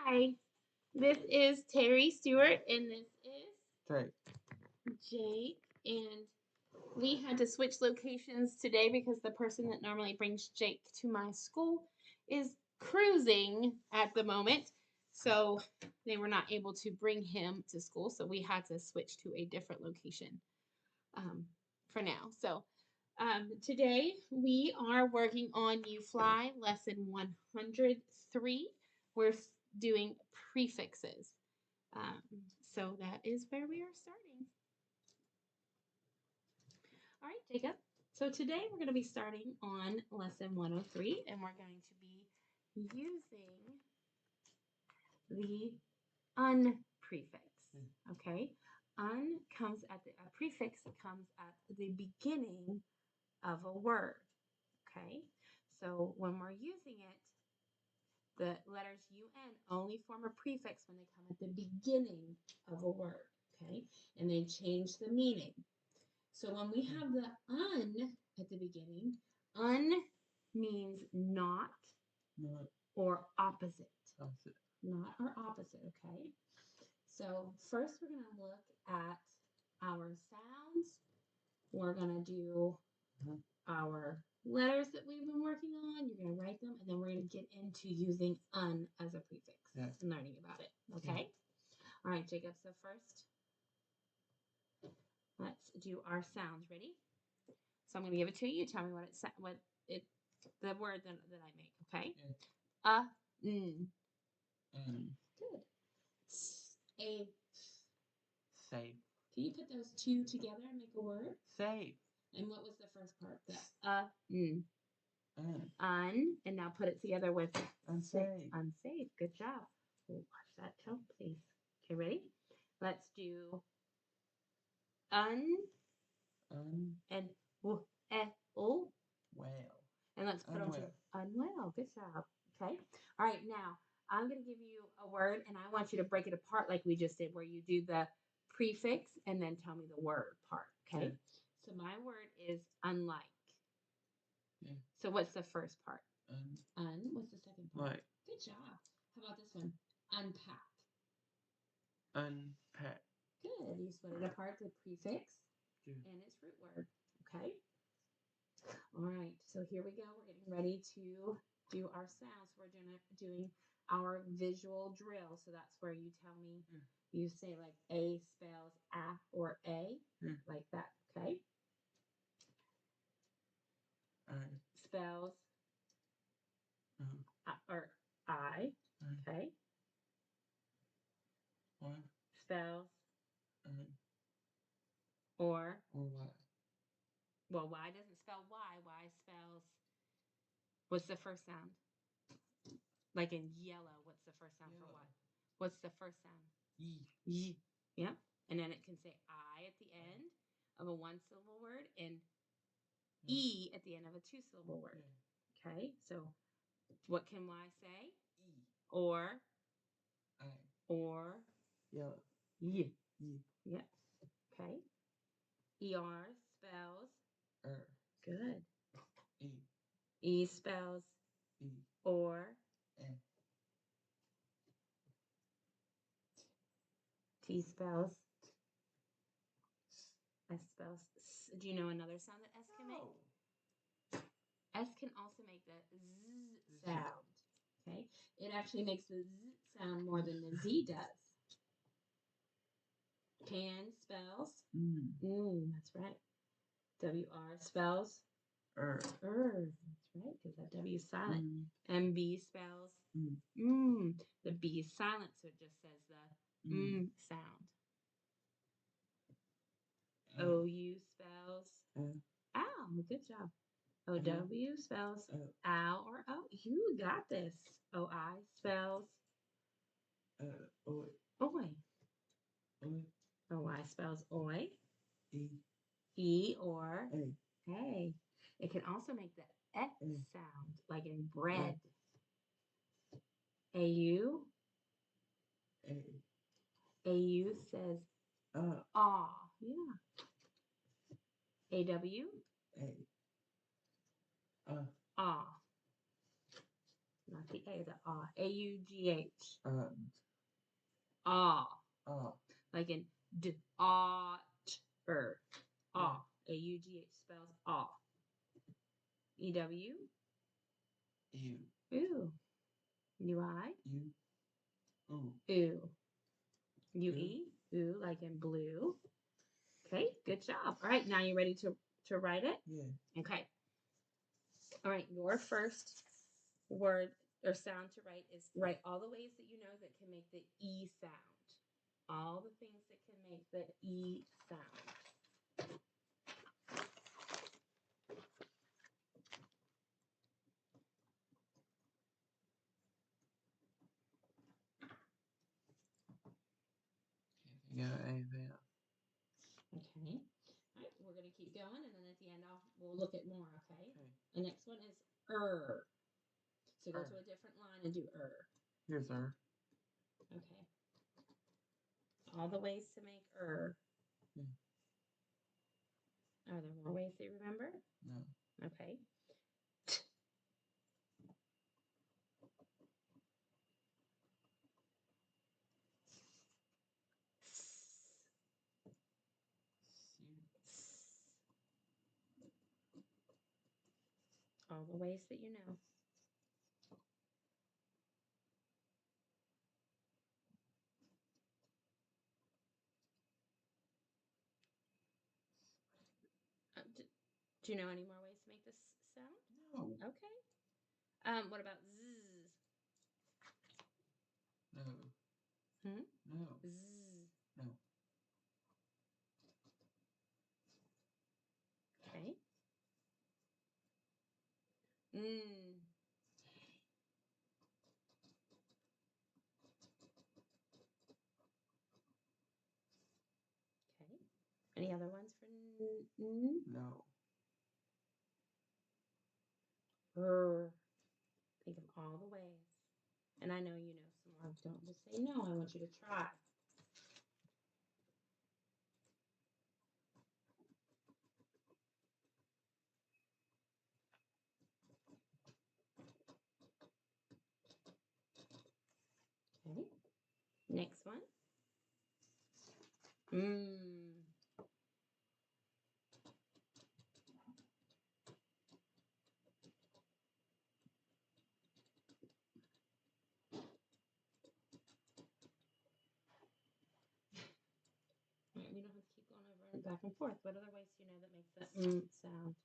Hi, this is Terry Stewart, and this is Drake. Jake. And we had to switch locations today because the person that normally brings Jake to my school is cruising at the moment. So they were not able to bring him to school. So we had to switch to a different location for now. So today we are working on You Fly, lesson 103. We're doing prefixes. Um, so that is where we are starting. All right, Jacob. So today we're going to be starting on lesson 103, and we're going to be using the un prefix. Okay, un comes at the a prefix comes at the beginning of a word. Okay, so when we're using it, the letters UN only form a prefix when they come at the beginning of a word. Okay, and they change the meaning. So when we have the un at the beginning, un means not or opposite. Not or opposite, okay? So first we're going to look at our sounds. We're going to do our letters that we've been working on. You're going to write them, and then we're going to get into using un as a prefix and learning about it, okay? All right, Jacob, so first let's do our sounds. Ready? So I'm going to give it to you. Tell me the word that I make, okay? Good. A. Save. Can you put those two together and make a word? Save. And what was the first part? The and now put it together with Unsafe. Unsafe. Good job. We'll watch that tone, please. Okay, ready? Let's do and o. Well. And let's put them together. Unwell. Good job. Okay. All right. Now I'm going to give you a word, and I want you to break it apart like we just did, where you do the prefix and then tell me the word part. Okay. Yeah. So my word is unlike. Yeah. So what's the first part? What's the second part? Like. Good job. How about this one? Unpack. Unpack. Good. You split it apart, the prefix and its root word. Okay. All right. So here we go. We're getting ready to do our sounds. We're doing our visual drill. So that's where you tell me, you say like A spells A or A, like that. Okay. Spells or I. Okay. Spells or Y. Well, Y doesn't spell Y. Y spells. What's the first sound? Like in yellow, what's the first sound for Y? What's the first sound? Y. Yeah. And then it can say I at the end of a one-syllable word and E at the end of a two-syllable word. Okay. So what can Y say? E. Or I. Or Yellow. Y. Yeah. Okay. ER spells Good. E. E spells or T spells S spells. Do you know another sound that S can make? S can also make the Z sound. Okay. It actually makes the Z sound more than the Z does. Can spells. That's right. WR spells. That's right, because that W is silent. MB spells. The B is silent, so it just says the sound. OU spells. Ow, good job. OW spells ow or oh. You got this. OI spells oi. OI spells oi. E or hey. It can also make the X sound, like in bread. AU. AU says ah. Yeah. AW. Ah. Not the A, the ah. A-U-G-H. Ah. Like in d-ah-t-er. Ah. A-U-G-H spells ah. E-W. Ew. Ooh. U-I. You. Ooh. Ooh. U-E. Ooh, like in blue. Okay, good job. All right, now you ready to write it? Yeah. Okay. All right, your first word or sound to write is write all the ways that you know that can make the E sound. All the things that can make the E sound. Can't think of anything else. Okay. All right, we're going to keep going, and then at the end, we'll look at more, okay? The next one is So go to a different line and do Here's her. Okay. All the ways to make Are there more ways that you remember? No. Okay. All the ways that you know. Do you know any more ways to make this sound? No. Okay. What about zzz? No. No. Zzz. No. Okay. Mm. Okay. Any other ones for n? No. Think of all the ways. And I know you know some more. Don't just say no. I want you to try. Okay. Next one. All right, we don't have to keep going over and back and forth. What other ways do you know that makes that sound?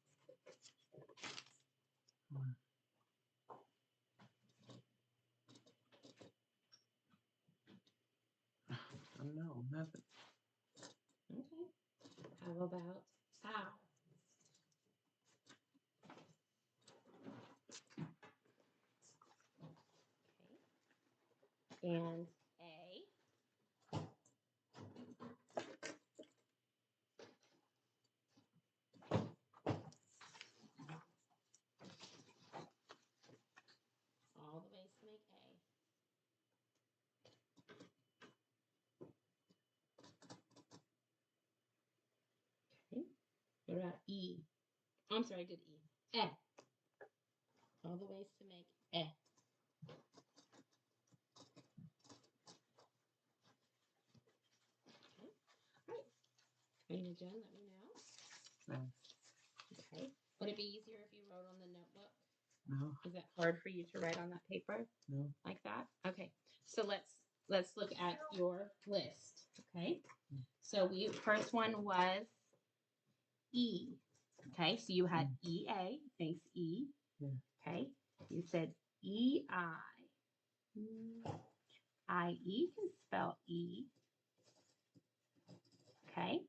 No, nothing. Okay. How about ow? Okay. And A. All the ways to make A. Okay. What about E? Oh, I'm sorry, I did E. Eh. All the ways to make eh. Okay. All right. When you're done, let me know. No. Okay. Would it be easier if you wrote on the notebook? No. Is that hard for you to write on that paper? No. Like that? Okay. So let's look at your list. Okay. So first one was E. Okay. So you had EA. Thanks, E. Yeah. Okay. You said EI. IE can spell E. Okay.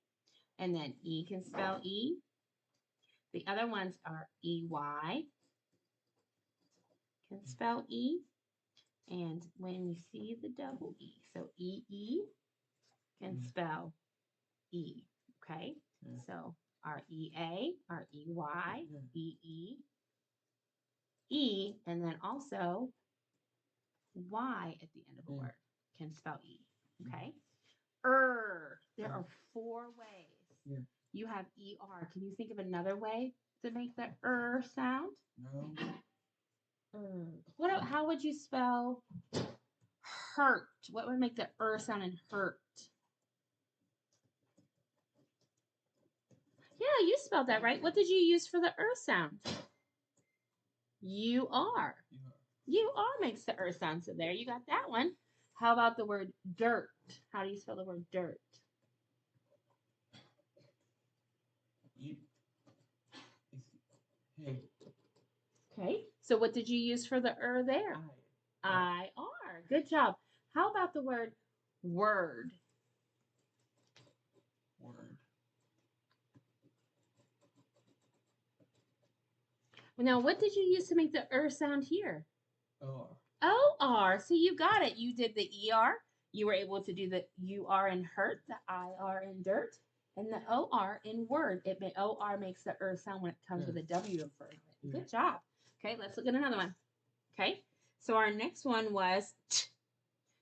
And then E can spell E. The other ones are EY can spell E. And when you see the double E, so EE can spell E. Okay. Yeah. So REA, REY, Yeah. EE, E, and then also Y at the end of a word can spell E. Okay. There are 4 ways. Yeah. You have ER. Can you think of another way to make the sound? No. How would you spell hurt? What would make the sound in hurt? Yeah, you spelled that right. What did you use for the sound? You are. You are makes the sound. So there you got that one. How about the word dirt? How do you spell the word dirt? Hey. Okay. So what did you use for the there? I-R. Good job. How about the word word? Word. Now, what did you use to make the sound here? O-R. O-R. So you got it. You did the E-R. You were able to do the U-R in hurt, the I-R in dirt, and the O-R in word. O-R makes the sound when it comes with a W in front of it. Good job. Okay, let's look at another one. Okay, so our next one was T.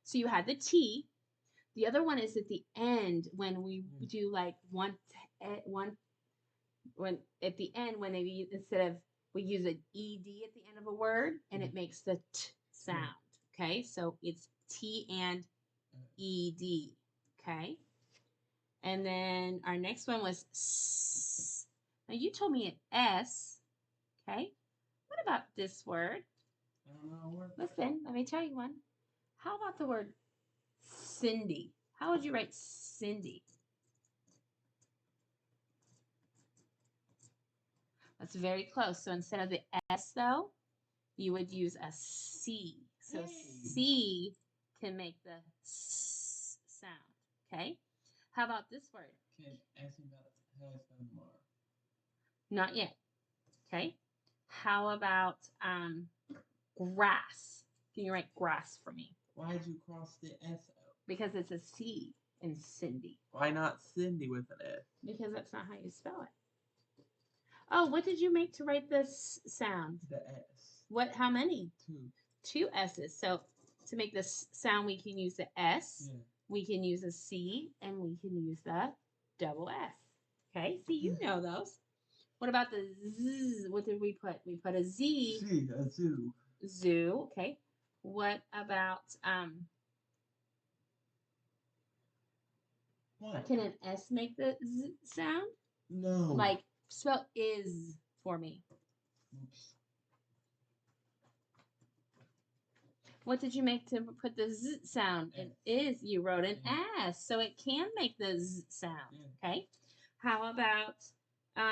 So you had the T. The other one is at the end when we do like when at the end when they instead of we use an ed at the end of a word and it makes the T sound. Okay, so it's T and ed. Okay, and then our next one was S. Now you told me an S. Okay, what about this word? I don't know. Listen, let me tell you one. How about the word Cindy? How would you write Cindy? That's very close. So instead of the S, though, you would use a C. So C can make the S sound. Okay? How about this word? Okay, ask me about how I spell tomorrow. Not yet. Okay? How about grass? Can you write grass for me? Why did you cross the S out? Because it's a C in Cindy. Why not Cindy with an S? Because that's not how you spell it. Oh, what did you make to write this sound? The S. What? How many? 2. 2 S's. So to make this sound, we can use the S, we can use a C, and we can use the double S. Okay, see, you know those. What about the Z? What did we put? We put a Z. Z, a zoo. Zoo. Okay. What about What? Can an S make the Z sound? No. Like spell is for me. Oops. What did you make to put the Z sound? It is, you wrote an S, so it can make the Z sound. Okay. How about,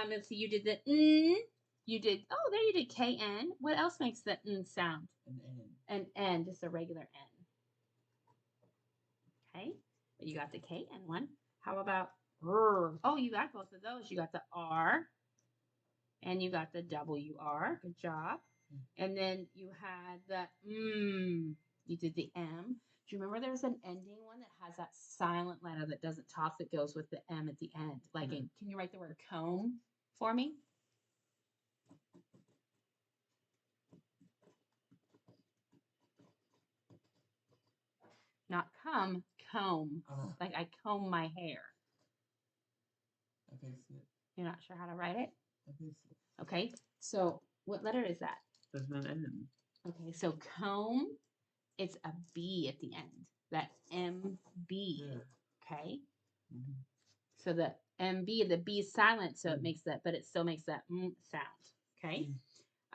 let's see, you did the N. You did, oh, there you did KN. What else makes the N sound? An N. An N, just a regular N. Okay. But you got the KN one. How about R? Oh, you got both of those. You got the R and you got the WR. Good job. And then you had the you did the M. Do you remember there's an ending one that has that silent letter that doesn't talk that goes with the M at the end? Like, can you write the word comb for me? Not come, comb. Like I comb my hair. I fixed it. You're not sure how to write it? I fixed it. Okay, so what letter is that? There's an N. Okay, so comb, it's a B at the end. That MB. Okay? So the MB, the B is silent, so it makes that, but it still makes that sound. Okay?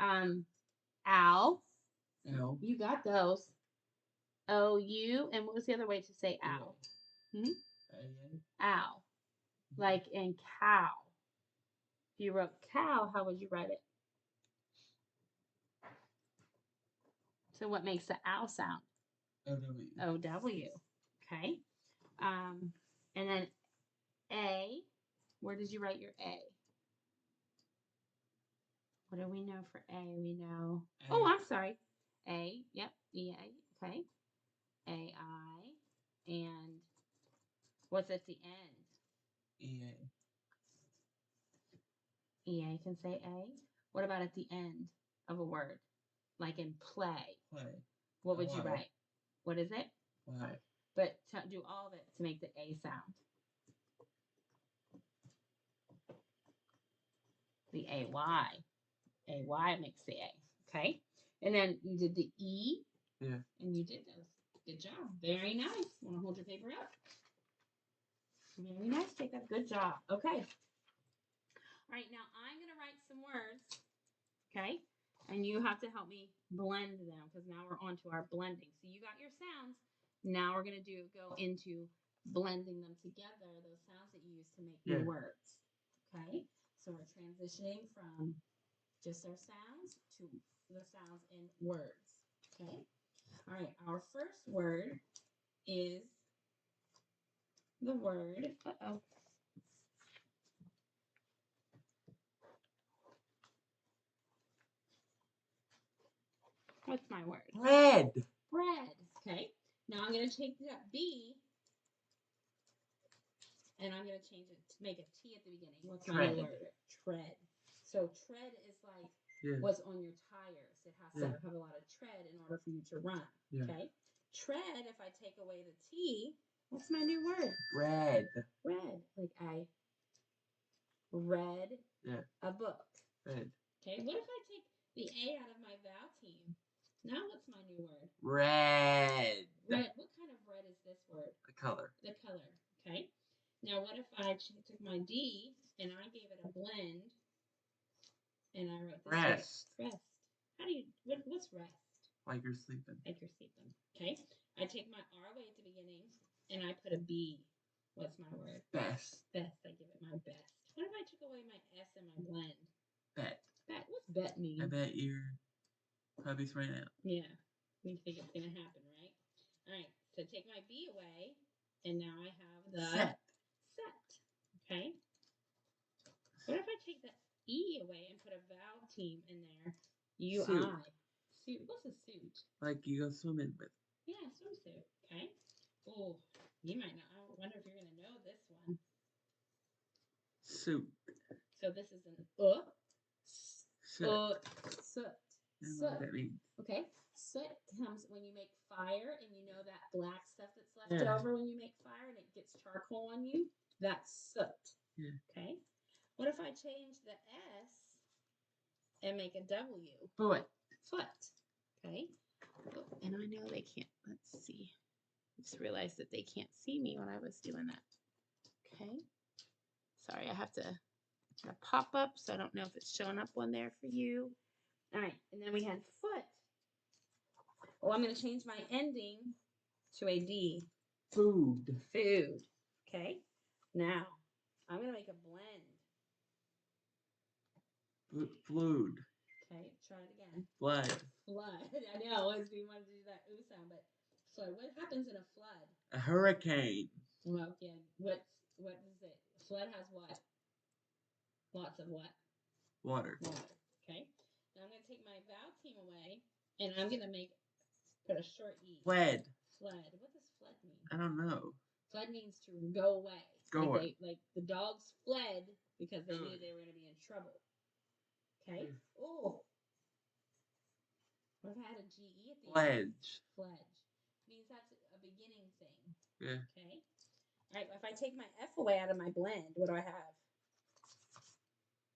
Ow. L. You got those. OU. And what was the other way to say ow? Ow. Like in cow. If you wrote cow, how would you write it? So what makes the ow sound? O-W. O-W. Okay. And then A. Where did you write your A? What do we know for A? We know. A. Oh, I'm sorry. A. Yep. E-A. Okay. A-I. And what's at the end? E-A. E-A can say A. What about at the end of a word? Like in play. Play. What would you write? What is it? Play. But do all of it to make the A sound. The A-Y. A-Y makes the A. Okay? And then you did the E. Yeah. And you did those. Good job. Very nice. Want to hold your paper up? Very nice, Jacob. Good job. Okay. All right, now I'm going to write some words, okay? And you have to help me blend them because now we're on to our blending. So you got your sounds. Now we're going to go into blending them together, those sounds that you use to make new words, okay? So we're transitioning from just our sounds to the sounds in words, okay? All right, our first word is the word, what's my word? Bread. Bread, okay? Now I'm going to take that B and I'm going to change it to make a T at the beginning. What's my new word? Tread. So tread is like what's on your tires. It has to have a lot of tread in order for you to run, okay? Tread, if I take away the T, what's my new word? Read. Read. Like I read a book. Read. Okay, what if I take the A out of my vowel team? Now what's my new word? Red. Red. What kind of red is this word? The color. The color. Okay. Now what if I took my D and I gave it a blend and I wrote this Rest. Word? Rest. How do you, what's rest? Like you're sleeping. Like you're sleeping. Okay. I take my R away at the beginning and I put a B. What's my word? Best. Best. I give it my best. What if I took away my S and my blend? Bet. Bet. What's bet mean? I bet you're probably right now. Yeah. You think it's going to happen, right? All right. So take my B away and now I have the Set. Set. Okay. What if I take the E away and put a vowel team in there? U-I. Suit. What's a suit? Like you go swimming with. Yeah, swimsuit. Okay. Oh, you might not. I wonder if you're going to know this one. Suit. So this is an Soot. Soot. I don't know what that means. Okay. Soot comes when you make fire and you know that black stuff that's left over when you make fire and it gets charcoal on you? That's soot. Yeah. Okay. What if I change the S and make a W? Foot. Foot. Okay. Oh, and I know they can't. Let's see. I just realized that they can't see me when I was doing that. Okay. Sorry, I have to pop up, so I don't know if it's showing up on there for you. All right. And then we had foot. Oh, I'm going to change my ending to a D. Food. Food. Okay. Now, I'm going to make a blend. Flood. Okay, try it again. Flood. Flood. I know, we wanted to do that ooh sound, but so what happens in a flood? A hurricane. Well, yeah. What is it? Flood has what? Lots of what? Water. Water. Okay. Now I'm going to take my vowel team away, and I'm going to put a short E. Fled. Fled. What does fled mean? I don't know. Fled means to go away. Go away. Like the dogs fled because they knew they were going to be in trouble. Okay. Oh. What if I had a GE at the end? Pledge. Pledge. Means that's a beginning thing. Yeah. Okay. All right. If I take my F away out of my blend, what do I have?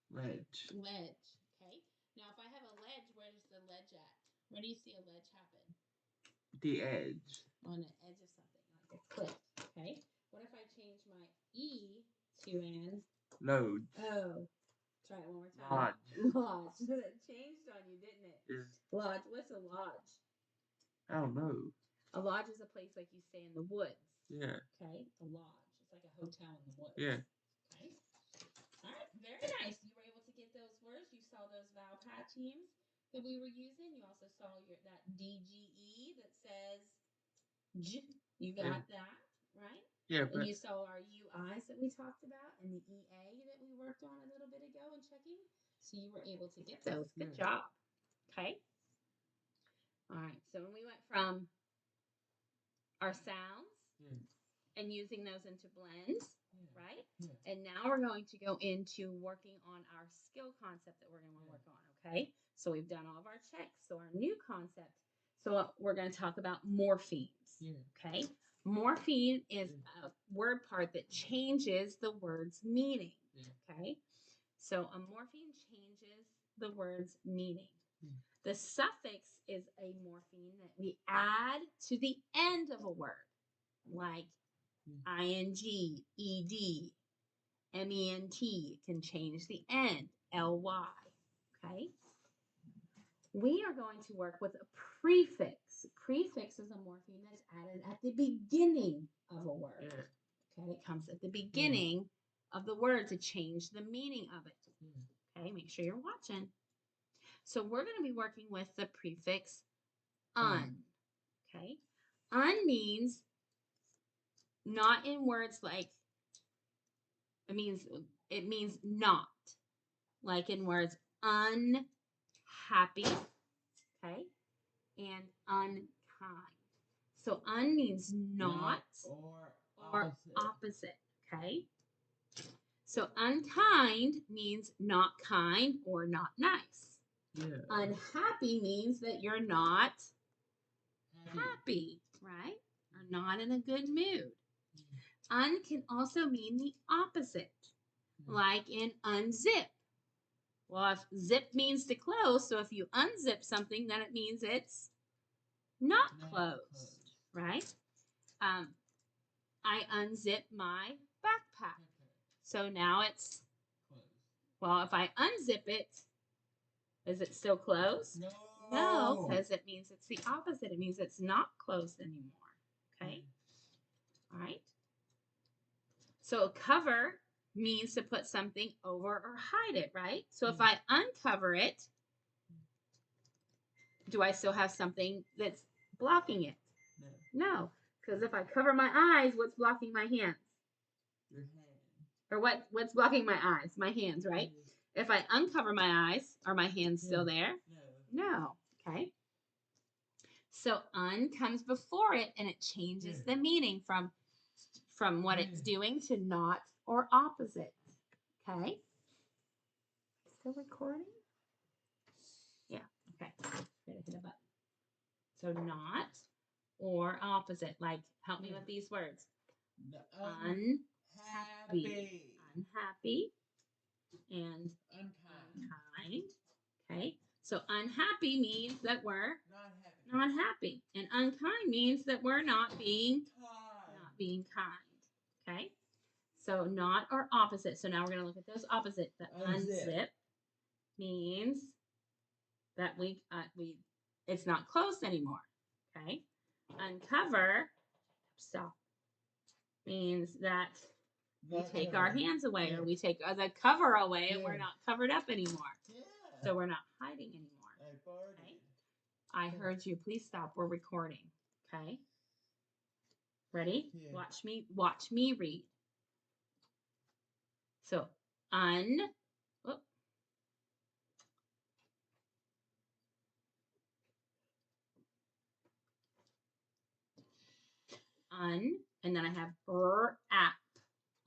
Ledge. Ledge. Okay. Now, if I have a ledge, where's the ledge at? Where do you see a ledge happen? The edge. On the edge of something, like a cliff. Okay. What if I change my E to an Load. Oh. Try it one more time. Lodge. Lodge. It changed on you, didn't it? Yeah. Lodge. What's a lodge? I don't know. A lodge is a place like you stay in the woods. Yeah. Okay. A lodge. It's like a hotel in the woods. Yeah. Okay. All right. Very nice. You were able to get those words. You saw those vowel pad teams that we were using. You also saw that DGE that says J. You got that, right? Yeah. And you saw our UIs that we talked about and the EA that we worked on a little bit ago and checking. So you were able to get those. Good job. Okay. All right. So when we went from our sounds and using those into blends, right? Yeah. And now we're going to go into working on our skill concept that we're going to work on, okay? So we've done all of our checks. So our new concept, so we're going to talk about morphemes, okay? Morpheme is a word part that changes the word's meaning, okay? So a morpheme changes the word's meaning. The suffix is a morpheme that we add to the end of a word, like ing, ed, ment can change the end, ly. Okay? We are going to work with a prefix. Prefix is a morpheme that's added at the beginning of a word. Yeah. Okay, it comes at the beginning of the word to change the meaning of it. Okay, make sure you're watching. So we're going to be working with the prefix un. Okay, un means not in words like it means not, like in words unhappy, okay, and unkind. So un means not or opposite, okay? So unkind means not kind or not nice. Yeah. Unhappy means that you're not happy, right? Or not in a good mood. Un can also mean the opposite, like in unzip. Well, if zip means to close, so if you unzip something, then it means it's not closed, right? I unzip my backpack. So now it's, well, if I unzip it, is it still closed? No, because it means it's the opposite. It means it's not closed anymore, okay? All right. So cover means to put something over or hide it, right? So if I uncover it, do I still have something that's blocking it? No, because if I cover my eyes, what's blocking my hands? Your hand. Or what's blocking my eyes? My hands, right? If I uncover my eyes, are my hands still there? No. Okay. So un comes before it, and it changes the meaning from what it's doing to not or opposite. Okay. Still recording? Yeah. Okay. Hit a button. So not or opposite. Like, help me with these words. Unhappy. Unhappy and unkind. Okay. So unhappy means that we're not happy. And unkind means that we're not being kind. Okay. So not or opposite. So now we're going to look at those opposite. The unzip means that it's not closed anymore. Okay. Uncover, stop, means that we take our hands away or we take the cover away and we're not covered up anymore. So we're not hiding anymore. Okay. I heard you. Please stop. We're recording. Okay. Ready? Watch me read. So un, and then I have app,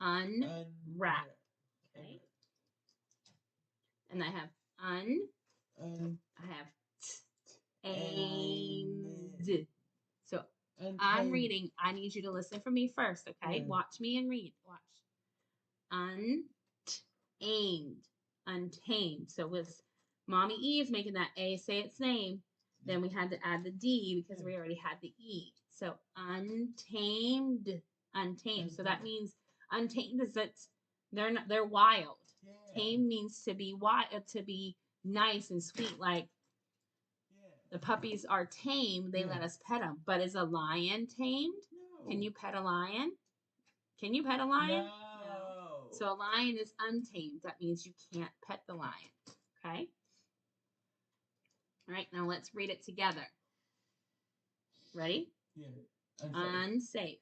unwrap. Okay. And I have I have aimed. So I'm reading. I need you to listen for me first, okay? Watch me and read. Watch. Untamed. Untamed. So with Mommy E is making that A say its name. Then we had to add the D because we already had the E. So untamed. Untamed. So that means untamed is that they're wild. Tame means to be wild, to be nice and sweet, like the puppies are tame, they let us pet them. But is a lion tamed? No. Can you pet a lion? Can you pet a lion? No. So a lion is untamed. That means you can't pet the lion. Okay? All right, now let's read it together. Ready? Yeah. Unsafe.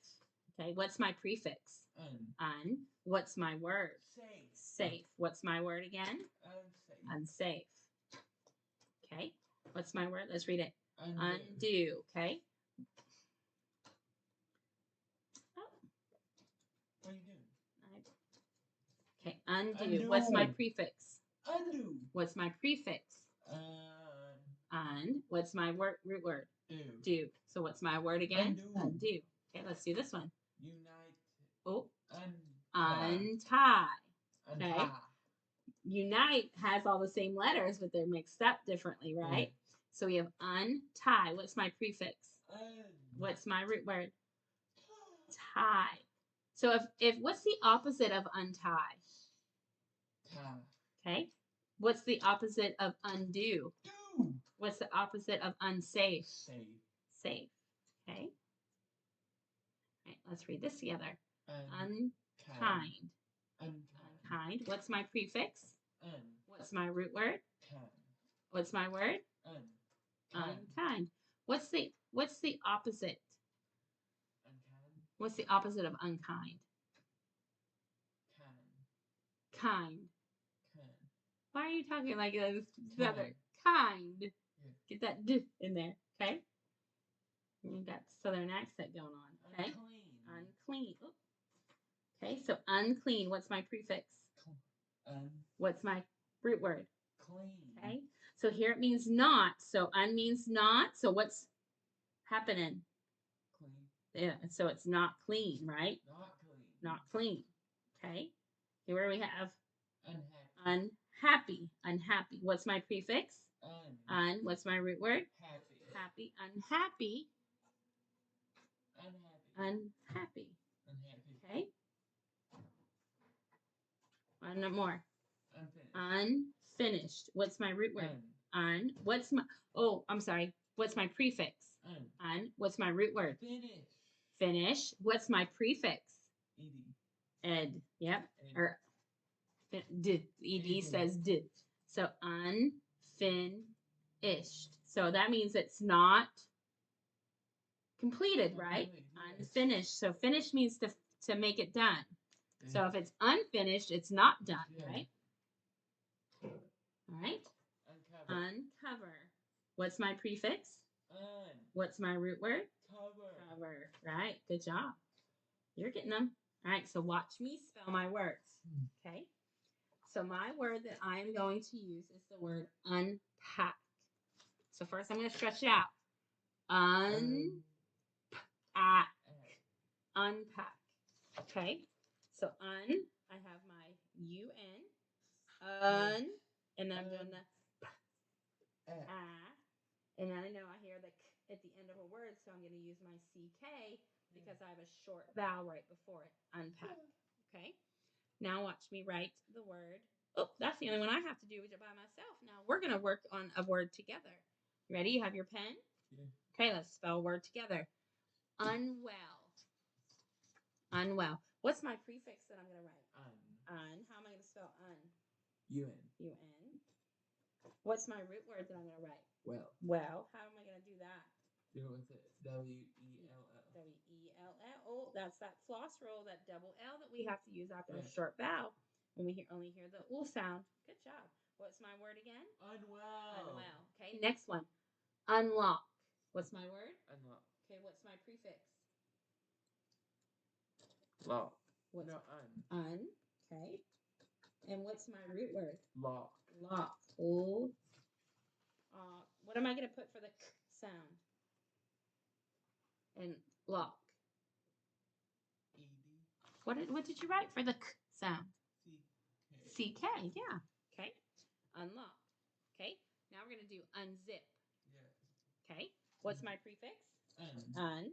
Okay, what's my prefix? Un. What's my word? Safe. What's my word again? Unsafe. Okay. What's my word? Let's read it. Undo. Okay. Oh. What are you doing? Okay. Undo. What's my prefix? Undo. What's my prefix? What's my root word? Do. So what's my word again? Undo. Okay. Let's do this one. Unite. Oh. Untie. Okay. Unite has all the same letters, but they're mixed up differently, right? So we have untie. What's my prefix? What's my root word? Tie. So if what's the opposite of untie? Tie. Okay. What's the opposite of undo? Do. What's the opposite of unsafe? Safe. Safe. Okay. All right, let's read this together. Unkind. Unkind. Unkind. Unkind. What's my prefix? Un. What's my root word? Kind. What's my word? Unkind. Unkind. What's the opposite? Unkind. What's the opposite of unkind? Kind. Kind. Kind. Why are you talking like this? Kind. Kind. Yeah. Get that d in there, okay? You got southern accent going on, okay? Unclean. Unclean. Oop. Okay, so unclean. What's my prefix? What's my root word? Clean. Okay, so here it means not. So un means not. So what's happening? Clean. Yeah, so it's not clean, right? Not clean. Not clean. Okay, here we have Unhappy. unhappy. Unhappy. What's my prefix? What's my root word? Happy. Happy. Unhappy. Unhappy. Unhappy. Unhappy. Okay. One more. Unfinished. Unfinished. What's my root word? What's my, oh, I'm sorry. What's my prefix? What's my root word? Finish. Finish. What's my prefix? Ed. Ed. Yep. Ed. Or d. Ed says d. So unfinished. So that means it's not completed, right? Unfinished. So finish means to make it done. So if it's unfinished, it's not done, right? All right. Uncover. Uncover. What's my prefix? What's my root word? Cover. Right. Good job. You're getting them. All right. So watch me spell my words. Okay. So my word that I'm going to use is the word unpack. So first I'm going to stretch it out. Unpack. Unpack. Okay. So I have my un, and I'm doing the and then I know I hear the k at the end of a word, so I'm going to use my CK because I have a short vowel right before it. Unpack. Okay. Now watch me write the word. Oh, that's the only one I have to do by myself. Now we're going to work on a word together. Ready? You have your pen? Yeah. Okay, let's spell a word together. Unwell. Unwell. What's my prefix that I'm going to write? Un. How am I going to spell un? UN. UN. What's my root word that I'm going to write? Well. Well. How am I going to do that? Do it with it. W-E-L-L. W-E-L-L. Oh, that's that floss roll, that double L that we have to use after a Yeah. short vowel when we only hear the ooh sound. Good job. What's my word again? Unwell. Unwell. Okay, next one. Unlock. What's my word? Unlock. Okay, what's my prefix? Lock. What's No, un. Okay. And what's my root word? Lock. Lock. Oh. What am I going to put for the k sound? And lock. E-D. What did you write for the k sound? C-K. CK. Yeah. Okay. Unlock. Okay. Now we're going to do unzip. Yeah. Okay. What's my prefix? Un.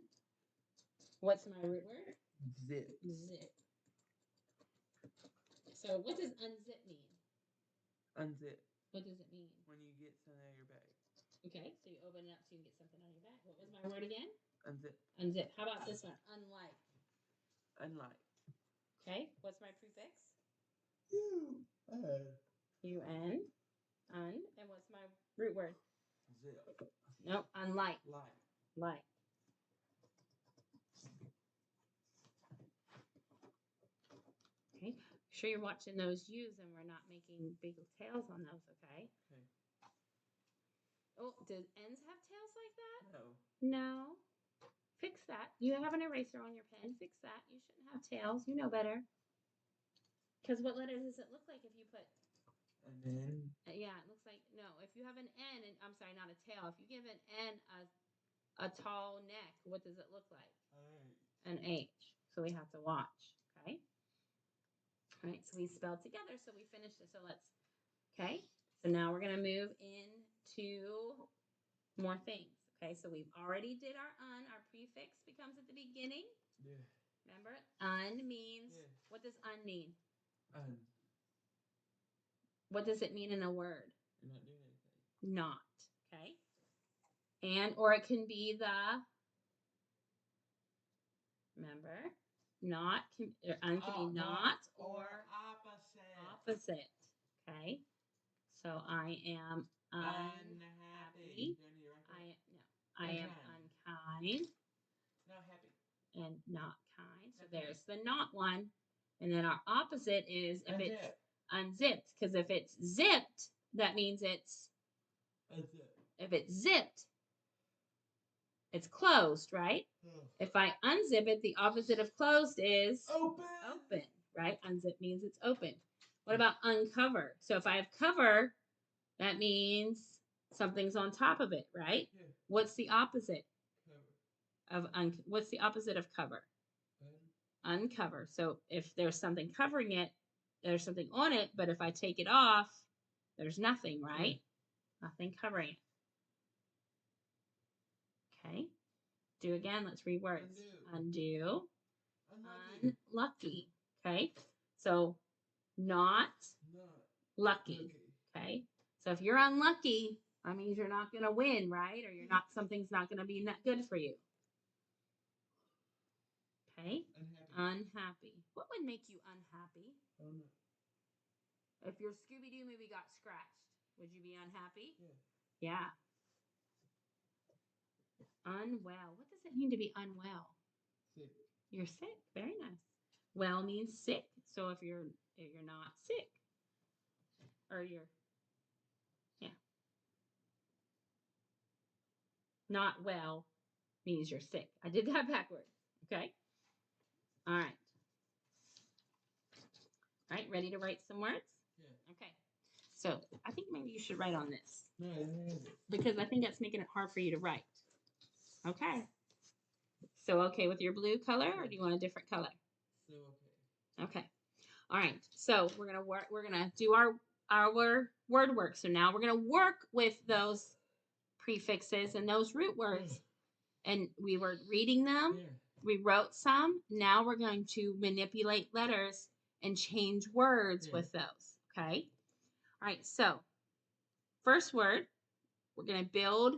What's my root word? Zip. Zip. So what does unzip mean? Unzip. What does it mean? When you get something out of your bag. Okay, so you open it up so you can get something on your back. What was my word again? Unzip. Unzip. How about this one? Unlike. Unlike. Okay, what's my prefix? U-N. U-N. Un. And what's my root word? Zip. Nope, unlike. Like. Like. Okay, sure you're watching those U's and we're not making big tails on those, okay? Okay. Oh, do N's have tails like that? No. No. Fix that. You have an eraser on your pen. Fix that. You shouldn't have tails. You know better. Because what letter does it look like if you put... And then... yeah, it looks like... no, if you have an N, and I'm sorry, not a tail. If you give an N a tall neck, what does it look like? An H. So we have to watch, okay? All right, so we spelled together, so we finished it. So let's... okay, so now we're going to move into More things. Okay, so we've already did our prefix becomes at the beginning. Yeah. Remember? Un means, Yeah. what does un mean? Un. What does it mean in a word? You're not doing anything. Not. Okay. And, or it can be the, remember? Not, can, or un can be not or opposite. Okay. So I am unhappy. I am unkind. Not happy. And not kind. So there's the not one. And then our opposite is if it's unzipped. Because if it's zipped, that means it's, if it's zipped, it's closed, right? If I unzip it, the opposite of closed is open, right? Unzip means it's open. What about uncover? So if I have cover, that means something's on top of it, right? Yeah. What's the opposite Cover. of what's the opposite of cover? Uncover. So if there's something covering it, there's something on it, but if I take it off, there's nothing, right? Nothing covering it. Okay. Do again. Let's read words. Undo. Unlucky. Okay. So not lucky. Okay. So if you're unlucky, that means you're not going to win, right? Or you're not, something's not going to be good for you. Okay. Unhappy. What would make you unhappy? I don't know. If your Scooby-Doo movie got scratched, would you be unhappy? Yeah. Yeah. Unwell. What does it mean to be unwell? Sick. You're sick. Very nice. Well means sick. So if you're not sick, or you're, yeah, not well means you're sick. I did that backwards. Okay. All right. All right. Ready to write some words? Yeah. Okay. So I think maybe you should write on this. No, because I think that's making it hard for you to write. Okay. So okay with your blue color, or do you want a different color? So okay. Okay. All right. So we're gonna work. We're gonna do our word work. So now we're gonna work with those prefixes and those root words. And we were reading them. Yeah. We wrote some. Now we're going to manipulate letters and change words with those. Okay. All right. So first word, we're gonna build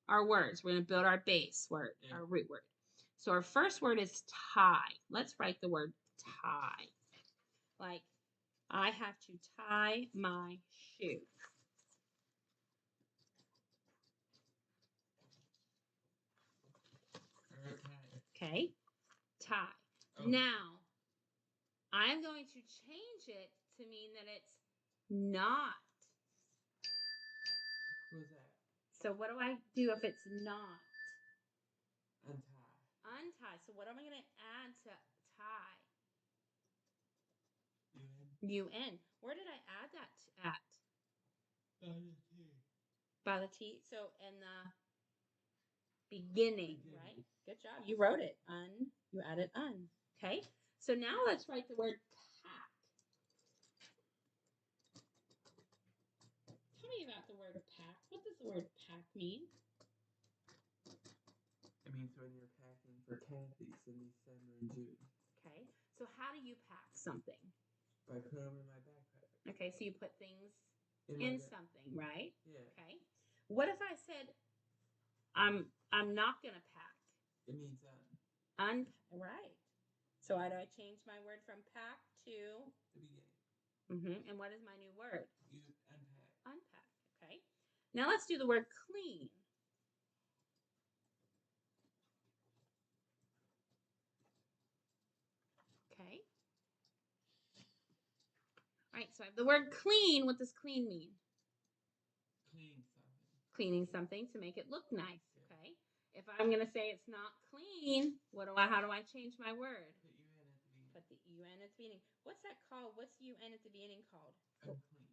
our words. We're going to build our base word, our root word. So our first word is tie. Let's write the word tie. Like, I have to tie my shoe. Okay, tie. Oh. Now, I'm going to change it to mean that it's not. What's that? So what do I do if it's not? Untie. Untie. So what am I going to add to tie? UN. Where did I add that at? By the T. So in the beginning, right? Good job. You wrote it. You added un. Okay. So now let's write the word pack. Tell me about the word pack. What does the word pack mean? It means when you're packing for Kathy's in December and June. Okay. So how do you pack something? By putting them in my backpack. Okay. So you put things in something, right? Yeah. Okay. What if I said, I'm not gonna pack? It means un. Right. So how do I change my word from pack to The beginning. And what is my new word? You unpack. Unpack. Okay. Now let's do the word clean. Okay. All right. So I have the word clean. What does clean mean? Clean something. Cleaning something to make it look nice. Okay. If I'm going to say it's not clean, how do I change my word? Put UN at the beginning. Put the UN at the beginning. What's that called? What's UN at the beginning called? Unclean.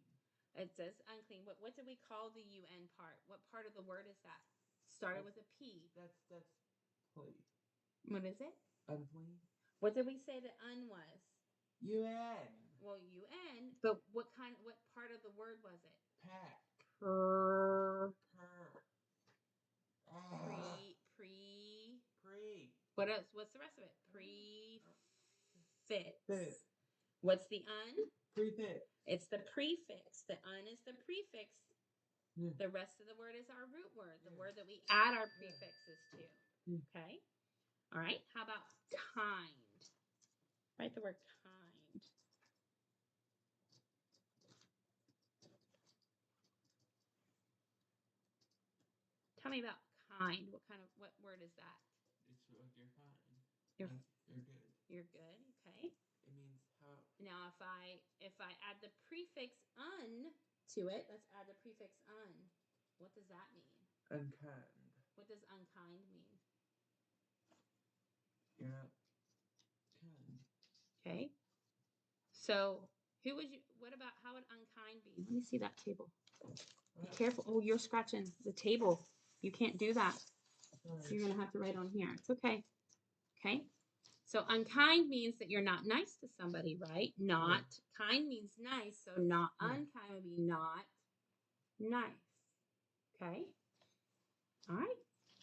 It says unclean. What did we call the UN part? What part of the word is that? Started with a P. That's plea. What is it? Unclean. What did we say that un was? UN. Well, UN, but what part of the word was it? Pack. Per. What else? What's the rest of it? Prefix. What's the un? Prefix. It's the prefix. The un is the prefix. Yeah. The rest of the word is our root word, the word that we add our prefixes to. Okay? All right. How about kind? Write the word kind. Tell me about kind. What word is that? It's like you're fine. You're good. You're good. Okay. It means how. Now, if I add the prefix un to it, let's add the prefix un. What does that mean? Unkind. What does unkind mean? You're not kind. Okay. So how would unkind be? Let me see that table. Be careful. Oh, you're scratching the table. You can't do that. You're going to have to write on here. It's okay. Okay. So unkind means that you're not nice to somebody, right? Not. Kind means nice. So not unkind would be not nice. Okay. All right.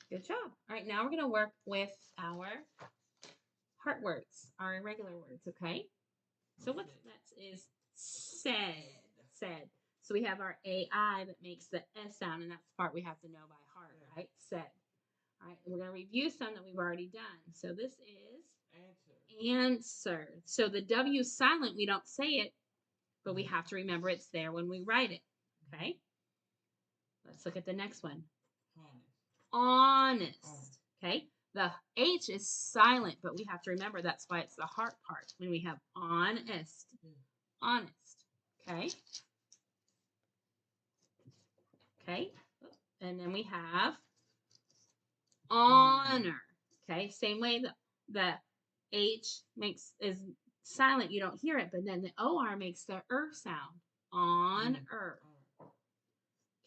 Good job. All right. Now we're going to work with our heart words, our irregular words. Okay. So what that is said. Said. So we have our AI that makes the S sound, and that's the part we have to know by heart, right? Said. All right. We're going to review some that we've already done. So this is answer. So the W is silent. We don't say it, but we have to remember it's there when we write it. Okay. Let's look at the next one. Honest. Okay. The H is silent, but we have to remember that's why it's the heart part when we have honest. Honest. Okay. Okay. And then we have honor. Okay. Same way the H is silent. You don't hear it, but then the OR makes the sound. Honor.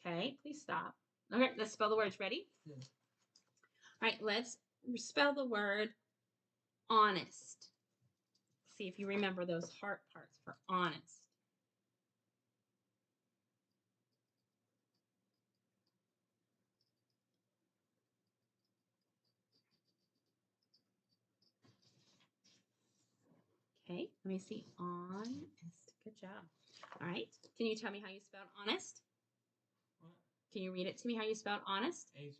Okay. Please stop. Okay. Let's spell the words. Ready? Yeah. All right. Let's spell the word honest. See if you remember those heart parts for honest. Okay, let me see. Honest. Good job. All right. Can you tell me how you spelled honest? What? Can you read it to me how you spelled honest? Honest.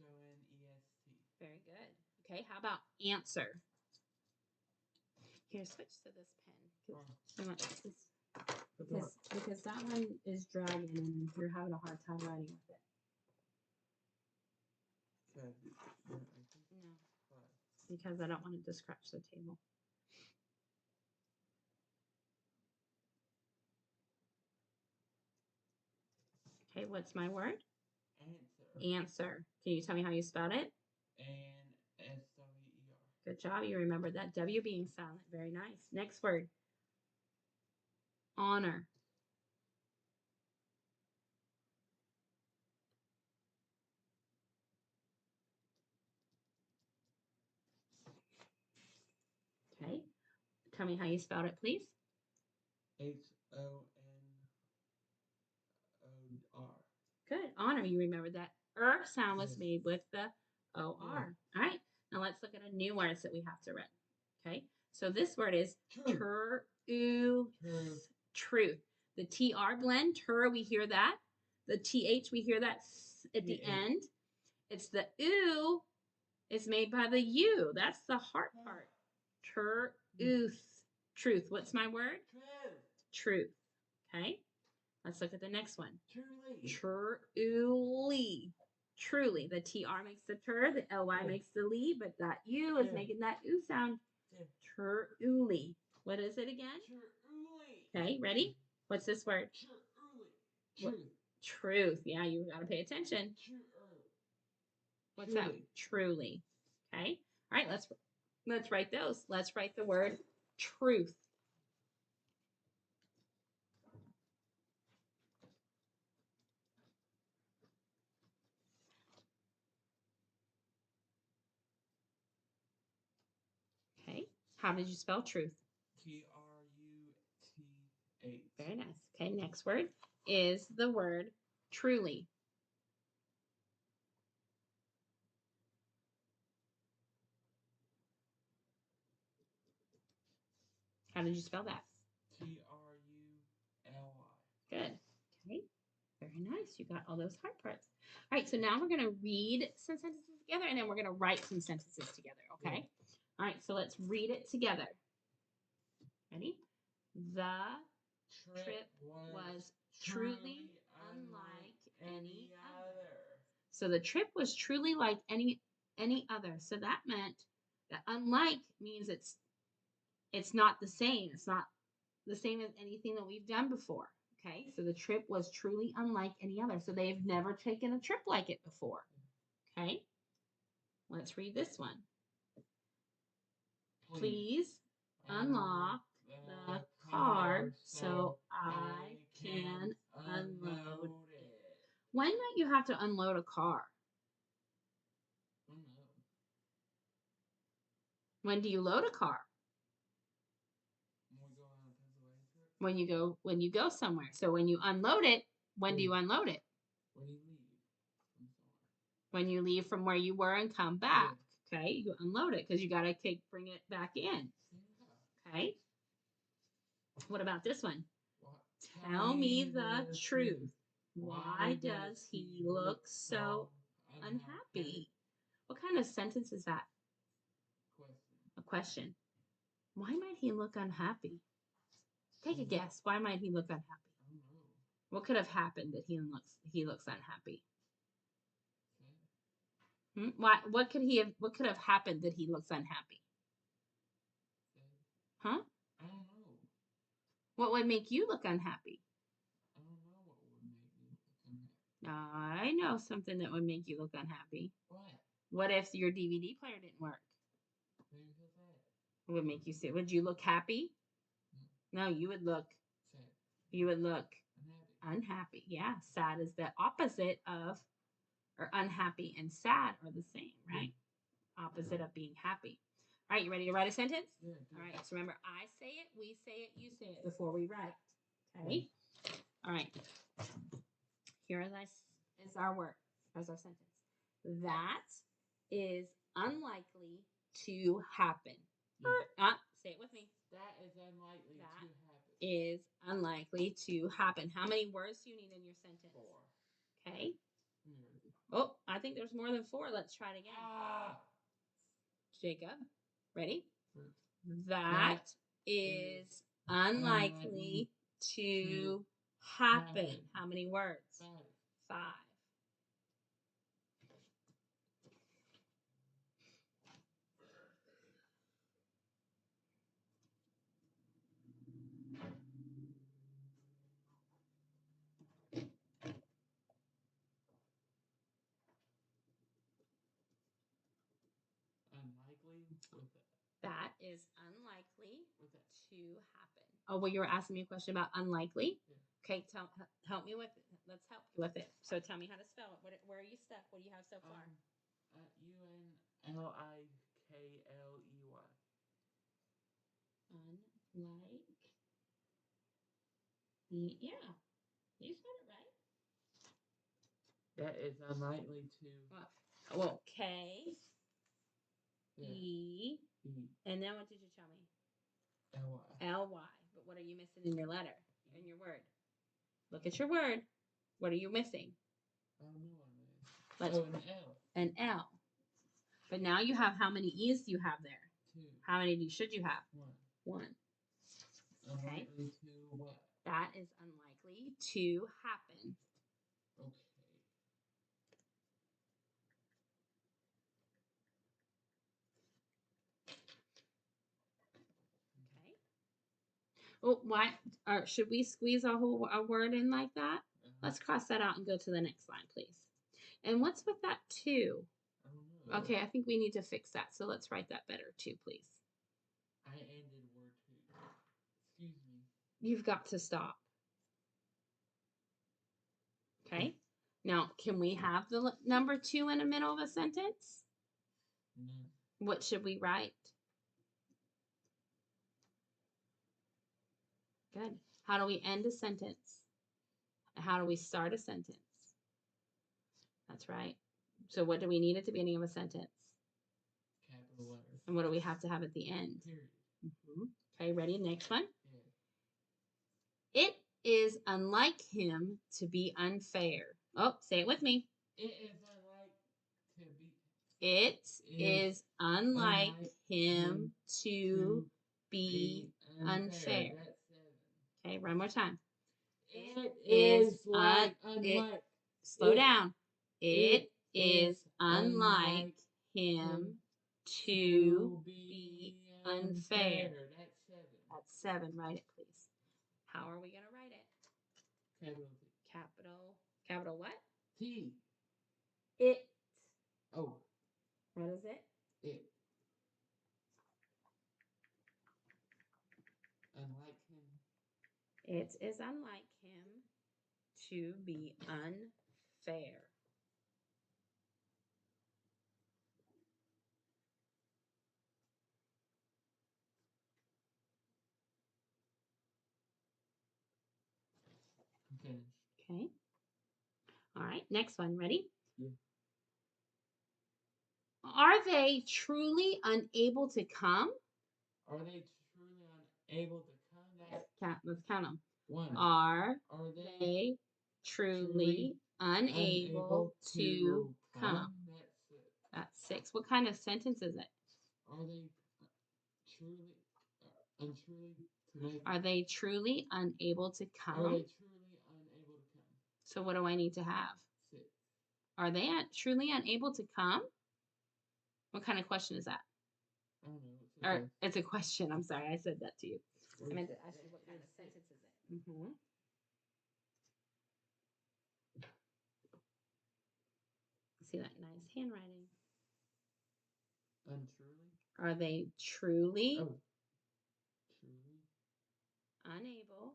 Very good. Okay, how about answer? Here, switch to this pen. I want this because that one is dragging and you're having a hard time writing with it. No, because I don't want it to scratch the table. Okay, what's my word? Answer. Can you tell me how you spelled it? ANSWER. Good job. You remember that W being silent. Very nice. Next word. Honor. Okay. Tell me how you spelled it, please. HONOR. Good. Honor. You remember that sound was made with the OR. All right. Now let's look at a new words that we have to read. Okay. So this word is truth. The TR blend, we hear that. The TH, we hear that at the end. It's the OO is made by the U. That's the heart part. Truth. What's my word? Truth. Okay. Let's look at the next one. Truly. The TR makes the the LY makes the lee, but that U is making that oo sound. Truly. What is it again? Okay, ready? What's this word? Truth. Yeah, you got to pay attention. What's that? Truly. Okay. All right, let's write those. Let's write the word truth. Okay. How did you spell truth? TRUTH. Very nice. Okay, next word is the word truly. How did you spell that? Trully. Good. Okay. Very nice. You got all those hard parts. All right. So now we're going to read some sentences together and then we're going to write some sentences together. Okay. Yeah. All right. So let's read it together. Ready? The trip was truly unlike any other. So the trip was truly like any other. So that meant that unlike means it's not the same. It's not the same as anything that we've done before. Okay, so the trip was truly unlike any other. So they've never taken a trip like it before. Okay, let's read this one. Please unlock the car so I can unload it. When might you have to unload a car? When do you load a car? When you go somewhere. So when you unload it, when do you unload it? When you leave from where you were and come back. Yeah. Okay, you unload it because you got to bring it back in. Okay. What about this one? Tell me the truth. Why does he look so unhappy? What kind of sentence is that? A question. Why might he look unhappy? Take a guess. Why might he look unhappy? What could have happened that he looks unhappy? What could have happened that he looks unhappy? Huh? I don't know. What would make you look unhappy? I don't know what would make me look unhappy. I know something that would make you look unhappy. What? What if your DVD player didn't work? Maybe he'll say it. It would make you say, would you look happy? No, you would look sad. You would look unhappy. Yeah, sad is the opposite of, or unhappy and sad are the same, right? Opposite of being happy. All right, you ready to write a sentence? Yeah. All right, so remember, I say it, we say it, you say it before we write. Okay? All right. Here is our word, as our sentence. That is unlikely to happen. Say it with me. That is unlikely to happen. Is unlikely to happen. How many words do you need in your sentence? 4. Okay. Oh, I think there's more than 4. Let's try it again. Jacob, ready? That is unlikely to happen. How many words? 5. That is unlikely to happen. Oh, well, you were asking me a question about unlikely? Yeah. Okay, help me with it. Let's help you with it. So tell me how to spell it. Where are you stuck? What do you have so far? Unlikely. Yeah, you said it right. That is unlikely to. Well, K. E. And then what did you tell me? L-Y. But what are you missing in your letter, in your word? Look at your word. What are you missing? I don't know what it is. An L. An L. But now you have, how many E's do you have there? 2. How many should you have? 1. Okay. Unlikely to what? That is unlikely to happen. Okay. Oh, why? Should we squeeze a word in like that? Let's cross that out and go to the next line, please. And what's with that 2? I don't know. Okay, I think we need to fix that. So let's write that better too, please. I ended word 2. Excuse me. You've got to stop. Okay. Now, can we have the number 2 in the middle of a sentence? No. What should we write? Good. How do we end a sentence? How do we start a sentence? That's right. So what do we need at the beginning of a sentence? Capital letters. And what do we have to have at the end? Period. Okay, ready? Next one. Yeah. It is unlike him to be unfair. Oh, say it with me. It is unlike to be. It is unlike him to be unfair. That's 7. Okay, one more time. It is like unlike. Slow down. It is unlike him to be unfair. That's 7. That's 7. Write it, please. How are we going to write it? Capital T. Capital what? T. It. Oh. What is it? It. Unlike him. It is unlike him to be unfair. Finished. Okay. All right. Next one. Ready? Yeah. Are they truly unable to come? Are they truly unable to come? Let's count them. 1. Are they they truly unable to come? That's 6. That's 6. What kind of sentence is it? Are they truly untruly to make? Are they truly unable to come? Are they truly unable to come? So what do I need to have? 6. Are they truly unable to come? What kind of question is that? I don't know. Or it's a question. I'm sorry, I said that to you. I meant to ask you what kind of sentence is it? See that nice handwriting. Untruly? Are they truly truly unable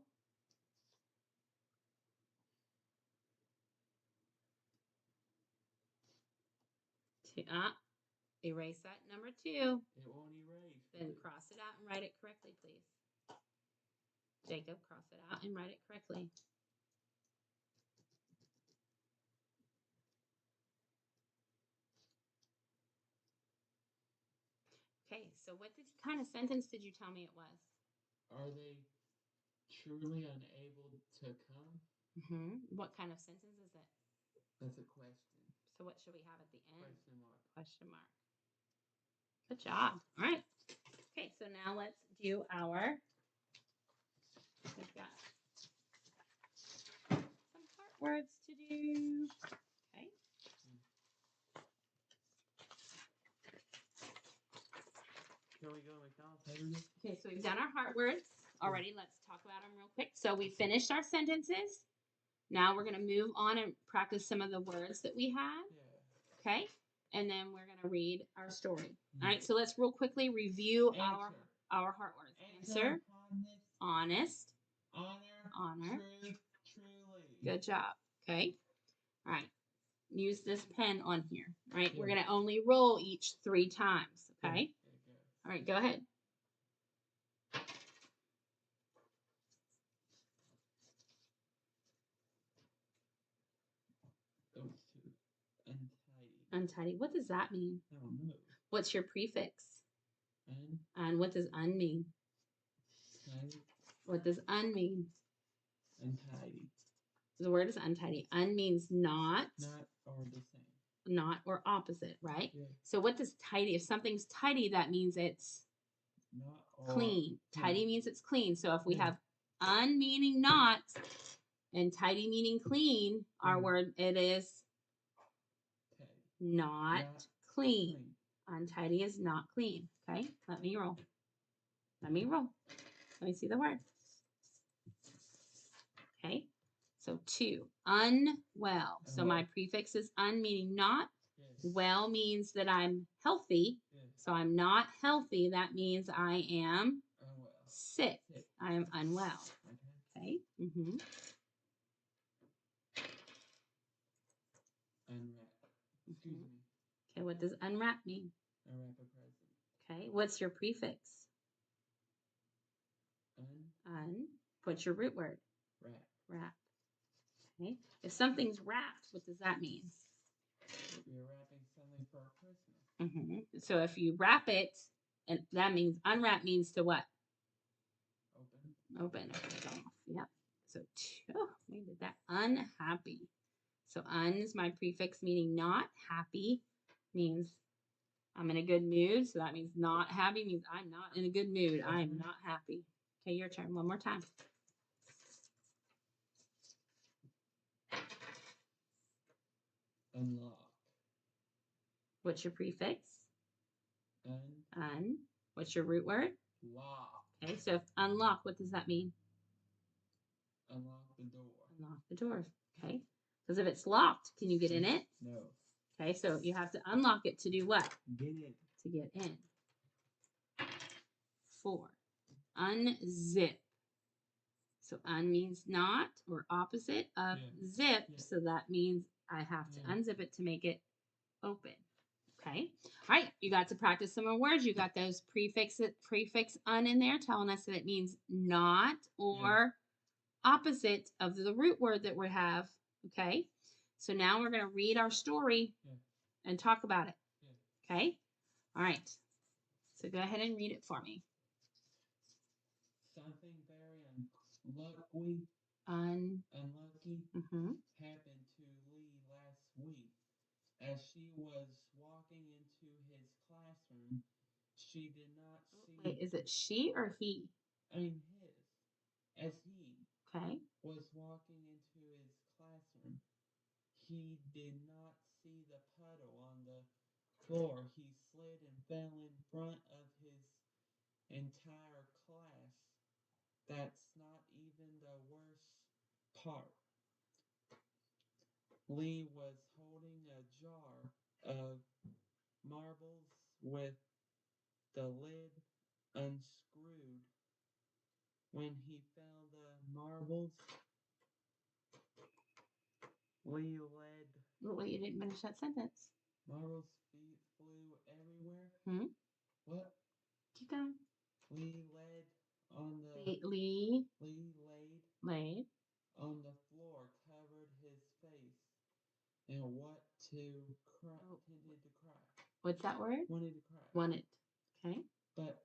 to erase that number 2? It won't erase. Then cross it out and write it correctly, please. Jacob, cross it out and write it correctly. Okay, so what kind of sentence did you tell me it was? Are they truly unable to come? What kind of sentence is it? That's a question. So what should we have at the end? Question mark. Question mark. Good job. All right. Okay, so now let's do we've got some part words to do. Okay. Can we go to McDonald's? Okay, so we've done our heart words already. Let's talk about them real quick. So we finished our sentences. Now we're going to move on and practice some of the words that we have. Yeah. Okay? And then we're going to read our story. All right, so let's real quickly review our heart words. Answer, honest, honor, truly. Good job. Okay? All right. Use this pen on here. All right? We're going to only roll each 3 times. Okay? All right, go ahead. Untidy. What does that mean? I don't know. What's your prefix? Un. And what does un mean? Tidy. What does un mean? Untidy. The word is untidy. Un means not. Not or the same. Not or opposite, right? Yeah. So what does tidy? If something's tidy, that means it's not or, clean. Tidy means it's clean. So if we have un meaning not and tidy meaning clean, our word, it is not clean. Untidy is not clean. Okay, let me roll. Let me see the word. Okay, so 2, unwell. So my prefix is un, meaning not. Well means that I'm healthy. So I'm not healthy. That means I am sick. I am unwell. Okay. Unwrap. Excuse me. Okay, what does unwrap mean? Unwrap a present. Okay, what's your prefix? Un. What's your root word? Wrap. Wrap. Okay. If something's wrapped, what does that mean? You're wrapping something for Christmas. So if you wrap it And that means unwrap means to what? Open. Open. So, yeah. So, we did that. Unhappy. So, un is my prefix meaning not. Happy means I'm in a good mood. So, that means not happy means I'm not in a good mood. I'm not happy. Okay, your turn. One more time. Unlock. What's your prefix? Un. Un. What's your root word? Lock. Okay, so if unlock, what does that mean? Unlock the door. Unlock the door. Okay. Because if it's locked, can you get in it? No. Okay, so you have to unlock it to do what? Get in. To get in. 4. Unzip. So un means not or opposite of zip. Yeah. So that means I have to unzip it to make it open. Okay. All right. You got to practice some more words. You got those prefix un in there telling us that it means not or opposite of the root word that we have. Okay. So now we're going to read our story and talk about it. Okay. All right. So go ahead and read it for me. Something very unlucky happened to Lee last week. As she was walking into his classroom, she did not see... Wait, is it she or he? I mean his. As he was walking into his classroom, he did not see the puddle on the floor. He slid and fell in front of his entire class. That's not even the worst part. Lee was holding a jar of marbles with the lid unscrewed. When he fell the marbles, Lee led... Wait, you didn't finish that sentence. Marbles flew everywhere. What? Keep going. Lee led on the... Lee laid on the floor, covered his face, and tended to cry. What's that word? Wanted to cry. Wanted. Okay. But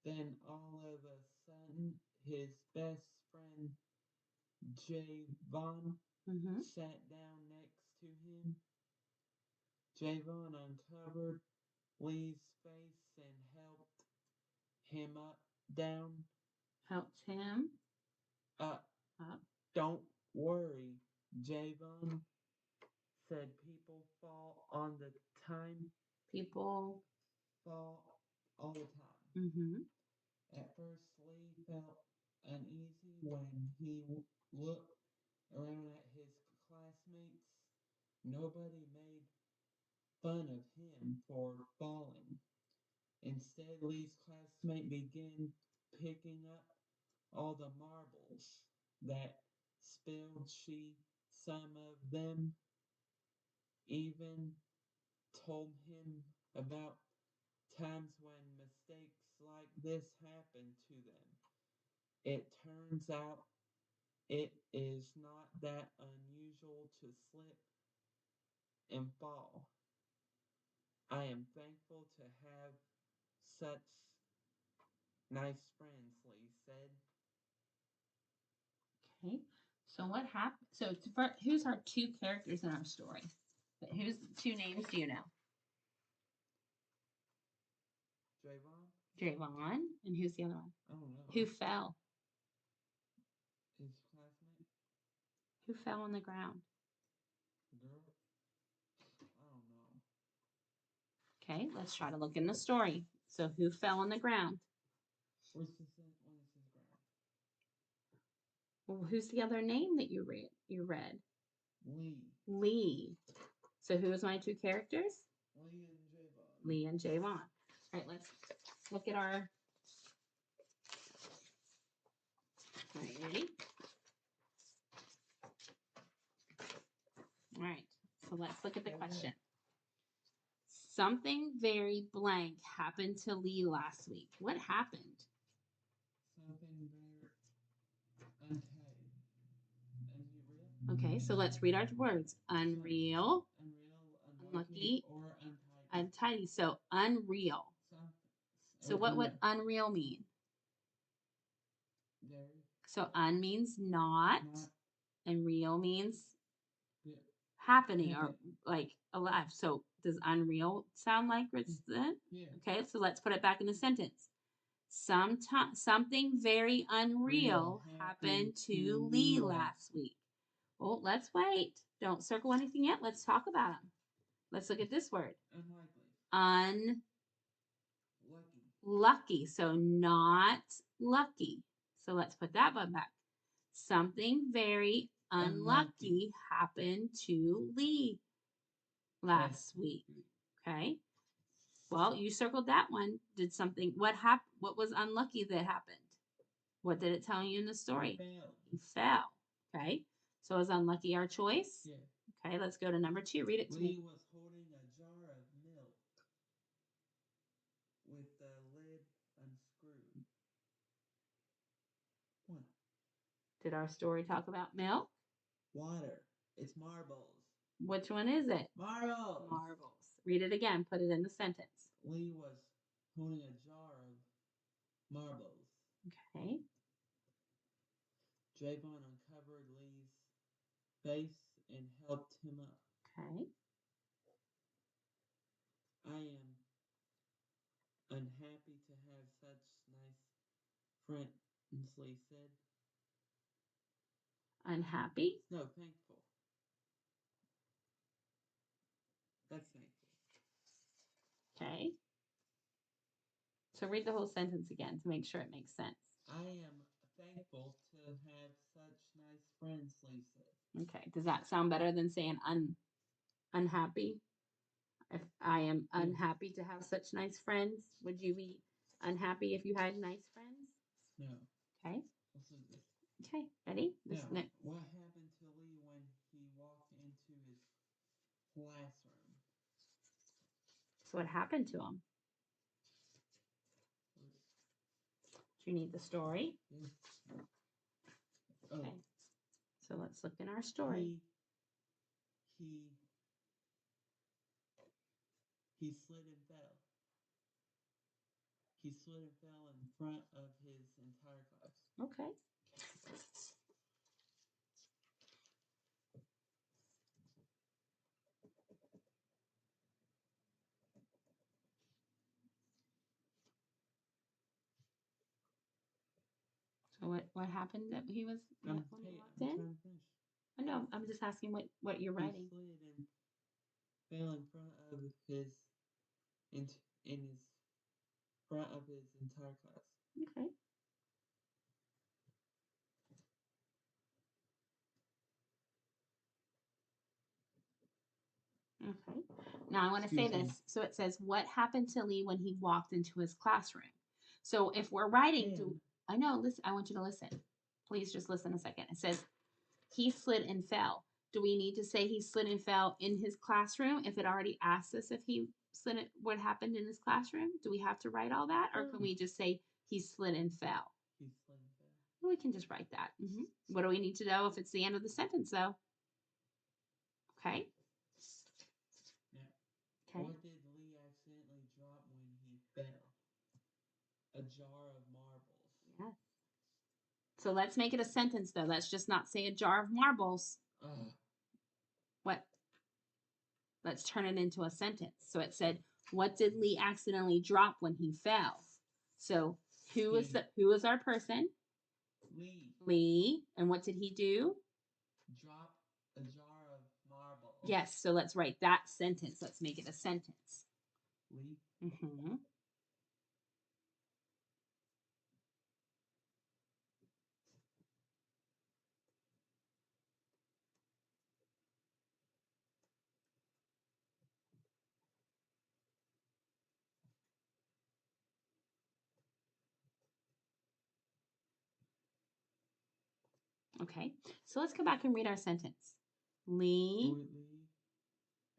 then all of a sudden, his best friend, Javon, sat down next to him. Javon uncovered Lee's face and helped him Helped him up. up. Don't worry, Javon said. People fall all the time. At first, Lee felt uneasy when he looked around at his classmates. Nobody made fun of him for falling. Instead, Lee's classmate began picking up all the marbles that spilled. Some of them even told him about times when mistakes like this happened to them. It turns out it is not that unusual to slip and fall. I am thankful to have such nice friends, Lee said. Okay. So what happened? So who's our 2 characters in our story? But who's 2 names do you know? Javon. And who's the other one? I don't know. Who fell? His classmate. Who fell on the ground? Girl. I don't know. Okay, let's try to look in the story. So who fell on the ground? Where's his ground? Well, who's the other name that you read? Lee. So who is my 2 characters? Lee and Javon. All right, let's look at our... All right, ready? All right, so let's look at the question. Something very blank happened to Lee last week. What happened? Something very untidy. Unreal. Okay, so let's read our words. Unreal, Unlucky, or untidy. untidy. So unreal. So what would unreal mean? Very. So un means not. And real means Yeah. happening or like alive. So does unreal sound like it's that? Yeah. Okay, so let's put it back in the sentence. Something very unreal happened to Lee last week. Well, let's wait. Don't circle anything yet. Let's talk about them. Let's look at this word. Unlikely. Lucky. So not lucky. So let's put that one back. Something very unlucky happened to Lee last week. Okay. Well, you circled that one. Did something, what was unlucky that happened? What did it tell you in the story? He fell. Okay. So is unlucky our choice? Yeah. Okay, let's go to number 2. Read it to me. Lee was holding a jar of milk with the lid unscrewed. What? Did our story talk about milk? Water. It's marbles. Which one is it? Marbles. Marbles. Read it again. Put it in the sentence. Lee was holding a jar of marbles. Okay. Javon uncovered Lee's face and helped him up. Okay. I am unhappy to have such nice friends, Lee said. Unhappy? No, thankful. That's thankful. Okay. So read the whole sentence again to make sure it makes sense. I am thankful to have such nice friends, Lee said. Okay. Does that sound better than saying unhappy? If I am unhappy to have such nice friends, would you be unhappy if you had nice friends? No. Okay. Also this. Okay. Ready? Now, what happened to Lee when he walked into his classroom? So what happened to him? Do you need the story? Yes. Okay. So let's look in our story. He slid and fell. He slid and fell in front of his entire class. Okay. So what happened that he was when he walked in? I know. I'm just asking what you're writing. He slid and fell in front of his front of his entire class. Okay. Okay. Now I want to say this. So it says, what happened to Lee when he walked into his classroom? So if we're writing, I know, listen, I want you to listen. Please just listen a second. It says, he slid and fell. Do we need to say he slid and fell in his classroom if it already asked us if he slid it, what happened in his classroom? Do we have to write all that? Or can we just say he slid and fell? He slid and fell. Well, we can just write that. What do we need to know if it's the end of the sentence, though? Okay. Okay. What did Lee accidentally drop when he fell? A jar of marbles. Yes. So let's make it a sentence, though. Let's just not say a jar of marbles. What? Let's turn it into a sentence. So it said, what did Lee accidentally drop when he fell? So who is our person? Lee. Lee. And what did he do? Drop a jar of marbles. Yes. So let's write that sentence. Let's make it a sentence. Lee. Okay. So let's go back and read our sentence. Lee.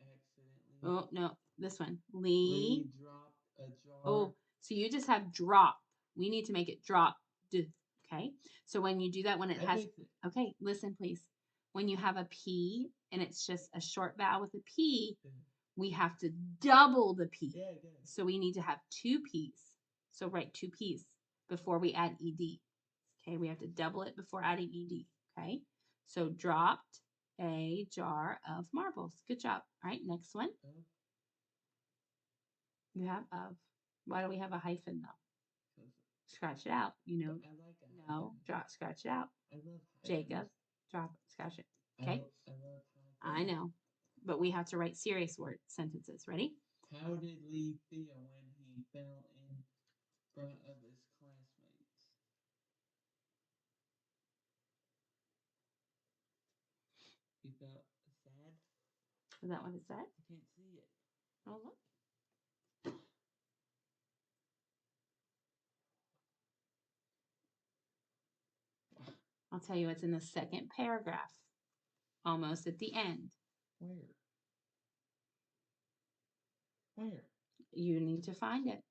Accidentally. Oh, no. This one. Lee dropped a jar. Oh, so you just have drop. We need to make it drop. Okay. So when you do that, when it has. Okay, listen, please. When you have a P and it's just a short vowel with a P, we have to double the P. Yeah, so we need to have 2 P's. So write 2 P's before we add ed. Okay, we have to double it before adding ed. Okay, so dropped a jar of marbles. Good job. All right, next one. You have of. Why do we have a hyphen though? Scratch it out. You know. I like a No, drop. Scratch it out. I love Jacob, drop it. Scratch it. Okay. I love I know, but we have to write serious word sentences. Ready? How did Lee feel when he fell in front of his classmates? He felt sad? Is that what it said? I can't see it. Oh, look. I'll tell you, it's in the second paragraph, almost at the end. Where? Where? You need to find it.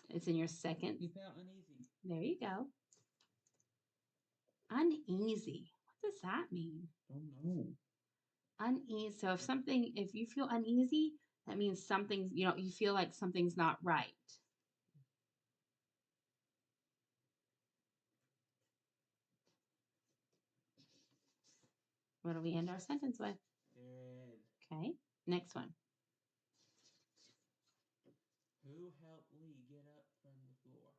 It's in your second. He felt uneasy. There you go. Uneasy. What does that mean? Don't know. Uneasy. So if you feel uneasy, that means something's, you feel like something's not right. What do we end our sentence with? Good. Okay, next one. Who helped Lee get up from the floor?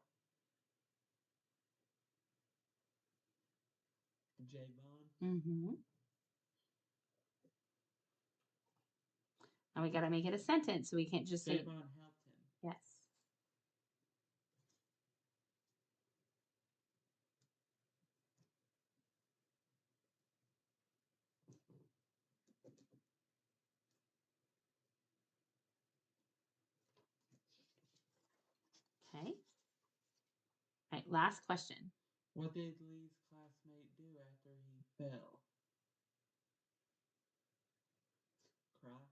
Javon. Mm-hmm. Now we got to make it a sentence, so we can't just say. Javon helped him. Yes. Okay. All right, last question. What did Lee's classmate do after he fell? Cry?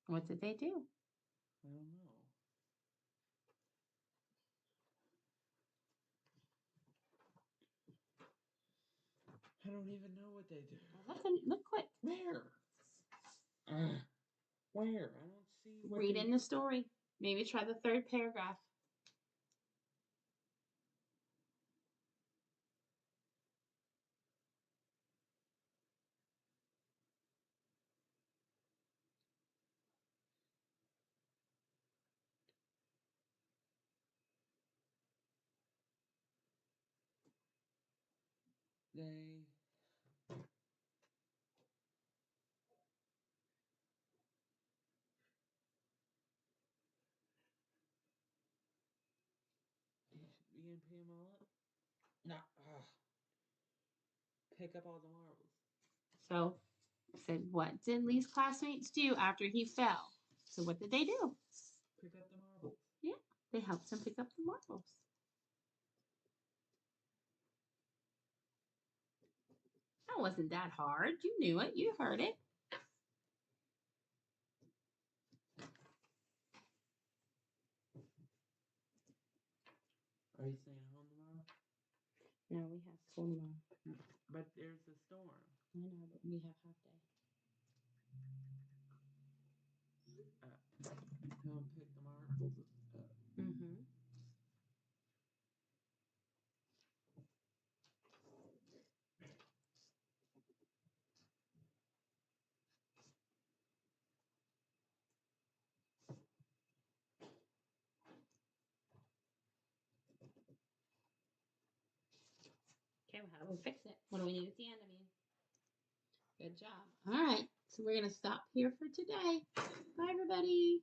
What did they do? I don't know. I don't even know what they do. Look quick. Where? Where? I don't see what Read in the story. Maybe try the third paragraph. They you gonna pay them all up? No. Pick up all the marbles. So I said, what did Lee's classmates do after he fell? So what did they do? Pick up the marbles. Yeah, they helped him pick up the marbles. That wasn't that hard. You knew it. You heard it. Are you staying home tomorrow? No, we have school tomorrow. But there's a storm. I know, but we have half day. Tell him pick the marbles up. Mm-hmm. Okay, well, how do we fix it? What do we need at the end? Good job. All right, so we're going to stop here for today. Bye, everybody.